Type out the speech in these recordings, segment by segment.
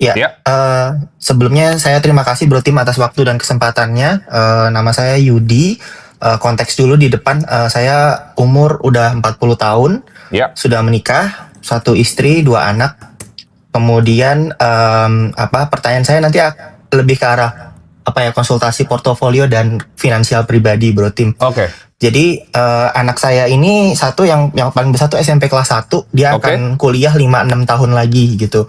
Ya, Ya. sebelumnya saya terima kasih Bro Tim atas waktu dan kesempatannya. Nama saya Yudi. Konteks dulu di depan, saya umur udah 40 tahun, Ya. sudah menikah, 1 istri, 2 anak. Kemudian pertanyaan saya nanti lebih ke arah konsultasi portofolio dan finansial pribadi Bro Tim. Oke. Jadi anak saya ini satu yang paling besar tuh SMP kelas 1, dia Oke. akan kuliah 5-6 tahun lagi gitu.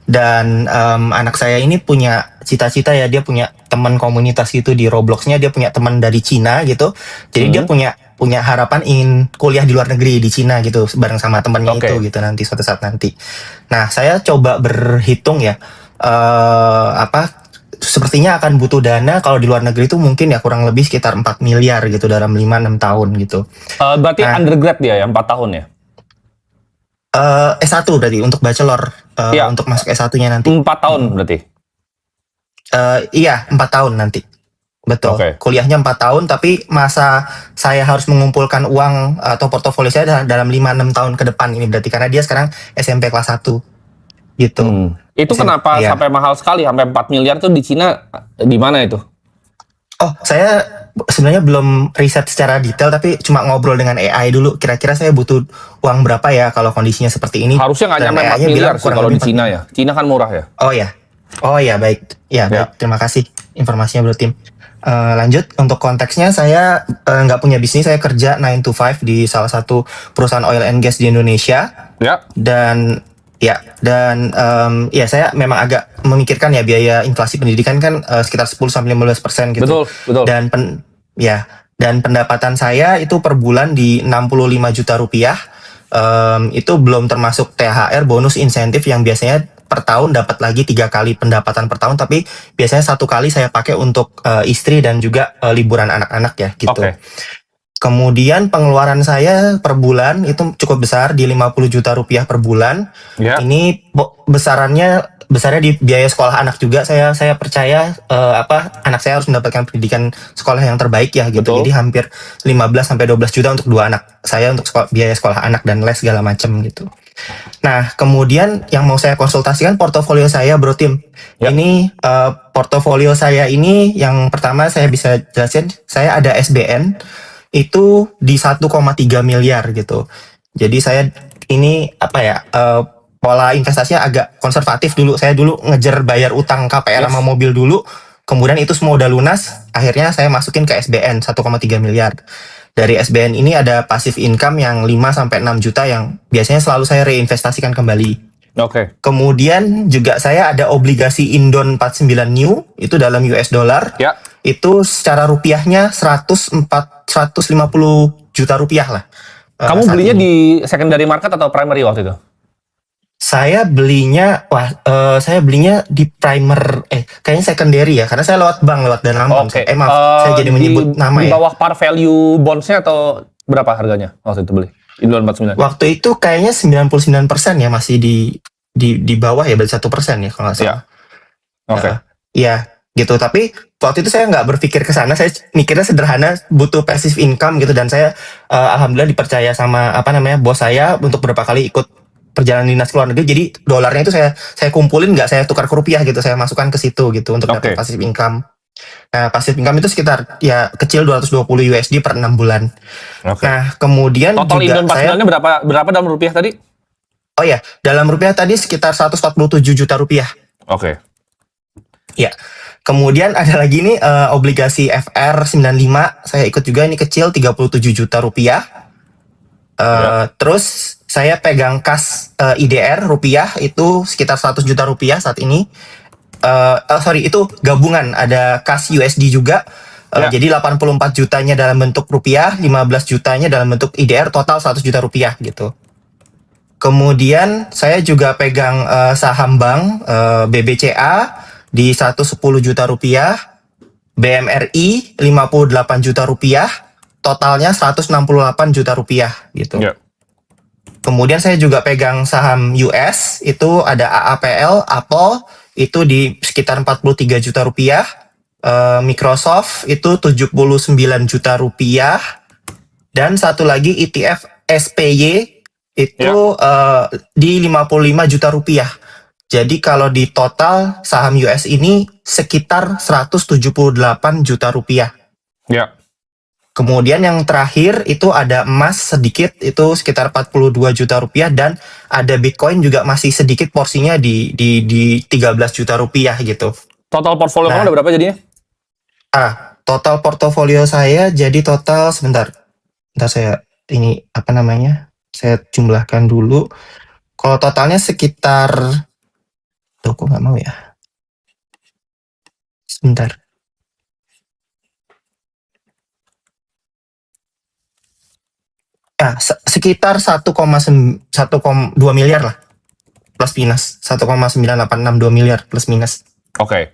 Dan anak saya ini punya cita-cita ya, dia punya teman komunitas gitu di Roblox-nya, dia punya teman dari Cina gitu. Jadi dia punya harapan ingin kuliah di luar negeri di Cina gitu bareng sama temannya Oke. itu gitu nanti suatu saat nanti. Nah, saya coba berhitung ya sepertinya akan butuh dana kalau di luar negeri itu mungkin ya kurang lebih sekitar 4 miliar gitu dalam 5-6 tahun gitu. Berarti Nah, undergrad dia ya, 4 tahun ya? S1 berarti untuk bachelor, Iya. untuk masuk S1-nya nanti. 4 tahun berarti? Iya, 4 tahun nanti. Betul. Oke. Kuliahnya 4 tahun, tapi masa saya harus mengumpulkan uang atau portofolio saya dalam 5-6 tahun ke depan ini berarti, karena dia sekarang SMP kelas 1 gitu. Itu kenapa Iya. sampai mahal sekali, sampai 4 miliar tuh di Cina, di mana itu? Oh, saya sebenarnya belum riset secara detail, tapi cuma ngobrol dengan AI dulu. Kira-kira saya butuh uang berapa ya kalau kondisinya seperti ini. Harusnya nggak Dan nyampe 4 AI-nya miliar bilang sih kurang kalau di lebih 4 Cina miliar. ya. Cina kan murah ya? Oh ya, baik. Ya, baik. Terima kasih informasinya Bro Tim. Lanjut, untuk konteksnya saya nggak punya bisnis, saya kerja 9 to 5 di salah satu perusahaan oil and gas di Indonesia. Ya. Dan saya memang agak memikirkan ya biaya inflasi pendidikan kan sekitar 10-15% gitu. Betul. Dan pendapatan saya itu per bulan di 65 juta rupiah. Itu belum termasuk THR, bonus insentif yang biasanya per tahun dapat lagi 3 kali pendapatan per tahun, tapi biasanya 1 kali saya pakai untuk istri dan juga liburan anak-anak ya gitu. Oke. Kemudian pengeluaran saya per bulan itu cukup besar di 50 juta rupiah per bulan. Ya. Ini besarnya di biaya sekolah anak juga. Saya percaya anak saya harus mendapatkan pendidikan sekolah yang terbaik ya gitu. Betul. Jadi hampir 15-12 juta untuk 2 anak saya untuk biaya sekolah anak dan les segala macam gitu. Nah, kemudian yang mau saya konsultasikan portofolio saya Bro Tim. Ya. Ini portofolio saya ini yang pertama saya bisa jelasin, saya ada SBN itu di 1,3 miliar gitu. Jadi saya ini pola investasinya agak konservatif dulu. Saya dulu ngejar bayar utang KPR sama mobil dulu. Kemudian itu semua udah lunas, akhirnya saya masukin ke SBN 1,3 miliar. Dari SBN ini ada passive income yang 5-6 juta yang biasanya selalu saya reinvestasikan kembali. Oke. Kemudian juga saya ada obligasi Indon 49 New, itu dalam US dollar. Ya. Itu secara rupiahnya 150 juta rupiah lah. Kamu belinya di secondary market atau primary waktu itu? Saya belinya di primer, kayaknya secondary ya, karena saya lewat bank, lewat Danamon. Oke. Saya jadi menyebut nama di ya. bawah par value bonds-nya atau berapa harganya waktu itu beli? Indon 49. Waktu itu kayaknya 99% ya, masih di bawah ya, berarti 1% ya kalau nggak salah. Oke. Iya, gitu. Tapi waktu itu saya nggak berpikir ke sana. Saya mikirnya sederhana, butuh passive income gitu. Dan saya alhamdulillah dipercaya sama bos saya untuk beberapa kali ikut perjalanan dinas ke luar negeri. Jadi dolarnya itu saya kumpulin, nggak saya tukar ke rupiah gitu. Saya masukkan ke situ gitu untuk dapat passive income. Nah, passive income itu sekitar ya kecil 220 USD per 6 bulan. Oke. Nah, kemudian Total juga Indon 49-nya berapa dalam rupiah tadi? Oh ya, dalam rupiah tadi sekitar 147 juta rupiah. Oke. Ya. Kemudian ada lagi nih obligasi FR95, saya ikut juga, ini kecil 37 juta rupiah. Terus saya pegang kas IDR rupiah itu sekitar 100 juta rupiah saat ini. Itu gabungan, ada kas USD juga. Jadi 84 jutanya dalam bentuk rupiah, 15 jutanya dalam bentuk IDR, total 100 juta rupiah gitu. Kemudian saya juga pegang saham bank BBCA di 110 juta rupiah, BMRI 58 juta rupiah, totalnya 168 juta rupiah gitu. Yeah. Kemudian saya juga pegang saham US, itu ada AAPL, Apple, itu di sekitar 43 juta rupiah, Microsoft itu 79 juta rupiah, dan satu lagi ETF SPY itu di 55 juta rupiah. Jadi kalau di total saham US ini sekitar 178 juta rupiah. Ya. Kemudian yang terakhir itu ada emas sedikit, itu sekitar 42 juta rupiah, dan ada Bitcoin juga masih sedikit porsinya di 13 juta rupiah gitu. Total portfolio Nah. kamu ada berapa jadinya? Total portofolio saya jadi total, sebentar saya ini apa namanya, saya jumlahkan dulu. Kalau totalnya sekitar, tuh kok nggak mau ya, sebentar. Sekitar 1,2 miliar lah, plus minus 1,9862 miliar plus minus. Oke.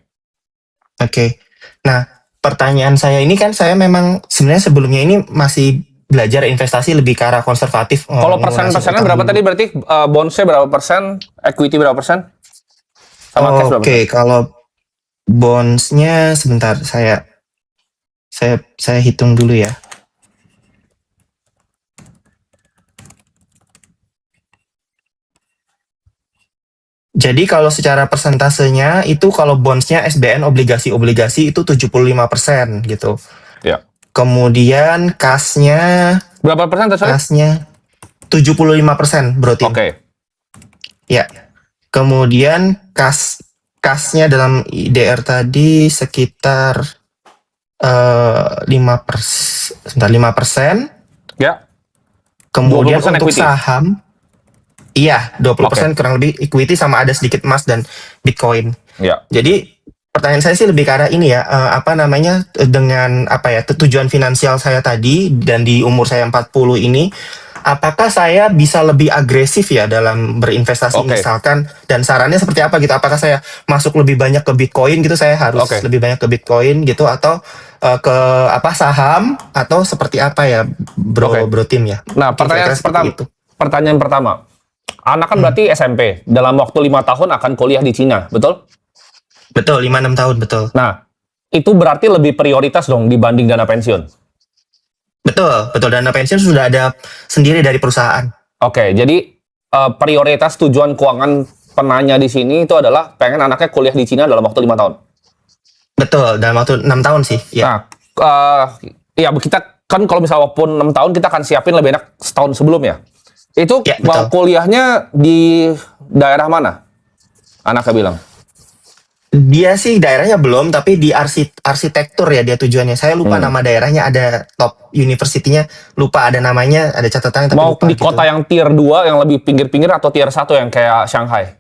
Oke. Nah, pertanyaan saya ini kan, saya memang sebenarnya sebelumnya ini masih belajar investasi lebih ke arah konservatif. Kalau persen-persennya berapa tadi berarti? Bondsnya berapa persen? Equity berapa persen? Sama cash berapa? Oke, kalau bondsnya sebentar, saya hitung dulu ya. Jadi kalau secara persentasenya itu, kalau bondsnya SBN obligasi-obligasi itu 75% gitu. Ya. Kemudian kasnya Berapa persen tadi? kasnya 75% brotin. Oke. Ya. Kemudian kasnya dalam IDR tadi sekitar 5%. Ya. Kemudian 20% untuk equity. saham, iya 20% kurang lebih equity, sama ada sedikit emas dan Bitcoin. Ya. Jadi pertanyaan saya sih lebih ke arah ini ya, dengan tujuan finansial saya tadi dan di umur saya 40 ini, apakah saya bisa lebih agresif ya dalam berinvestasi misalkan, dan sarannya seperti apa gitu? Apakah saya masuk lebih banyak ke Bitcoin gitu, saya harus lebih banyak ke Bitcoin gitu, atau ke saham, atau seperti apa ya bro Tim ya? Nah, pertanyaan pertama. Anak kan berarti SMP, dalam waktu 5 tahun akan kuliah di Cina, betul? Betul, 5-6 tahun, betul. Nah, itu berarti lebih prioritas dong dibanding dana pensiun? Betul. Dana pensiun sudah ada sendiri dari perusahaan. Oke, jadi prioritas tujuan keuangan penanya di sini itu adalah pengen anaknya kuliah di Cina dalam waktu 5 tahun? Betul, dalam waktu 6 tahun sih. Ya. Nah, ya kita kan kalau misalnya walaupun 6 tahun, kita akan siapin lebih enak setahun sebelumnya. Itu Ya, mau kuliahnya di daerah mana? Anaknya bilang. Dia sih daerahnya belum, tapi di arsitektur ya dia tujuannya. Saya lupa nama daerahnya, ada top university-nya, lupa ada namanya, ada catatannya tapi mau lupa di kota gitu. yang tier 2 yang lebih pinggir-pinggir atau tier 1 yang kayak Shanghai?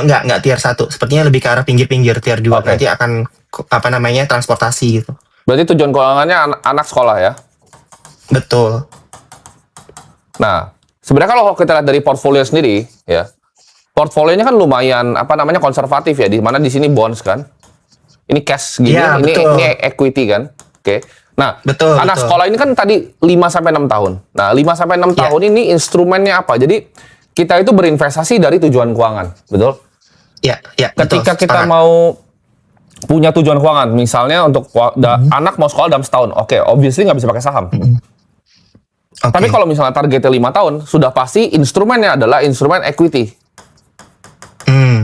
Enggak tier 1. Sepertinya lebih ke arah pinggir-pinggir, tier 2. Nanti akan transportasi gitu. Berarti tujuan keuangannya anak sekolah ya? Betul. Nah, sebenarnya kalau kita lihat dari portfolio sendiri, ya, portfolionya kan lumayan konservatif ya, di mana di sini bonds kan, ini cash gini, Ya, ini betul. equity kan, oke. Nah, Betul, anak betul. sekolah ini kan tadi 5-6 tahun. Nah, 5-6 tahun ini instrumennya apa? Jadi kita itu berinvestasi dari tujuan keuangan, betul? Ya, Ketika betul, kita sepakat. mau punya tujuan keuangan, misalnya untuk anak mau sekolah dalam setahun, oke, obviously nggak bisa pakai saham. Oke. Tapi kalau misalnya targetnya 5 tahun, sudah pasti instrumennya adalah instrumen equity.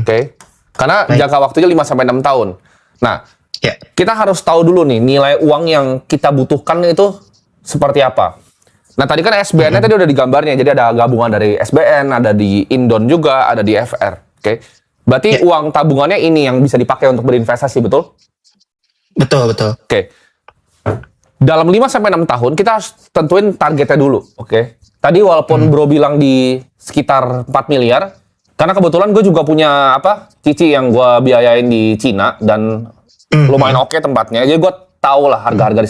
Oke. Karena jangka waktunya 5-6 tahun. Nah, kita harus tahu dulu nih, nilai uang yang kita butuhkan itu seperti apa. Nah, tadi kan SBN-nya tadi udah digambarnya, jadi ada gabungan dari SBN, ada di Indon juga, ada di FR. Oke. Berarti uang tabungannya ini yang bisa dipakai untuk berinvestasi, betul? Betul. Oke. Dalam 5-6 tahun, kita harus tentuin targetnya dulu, oke? Tadi walaupun bro bilang di sekitar 4 miliar, karena kebetulan gue juga punya cici yang gue biayain di Cina, dan lumayan oke tempatnya, jadi gue tahu lah harga-harga di sana.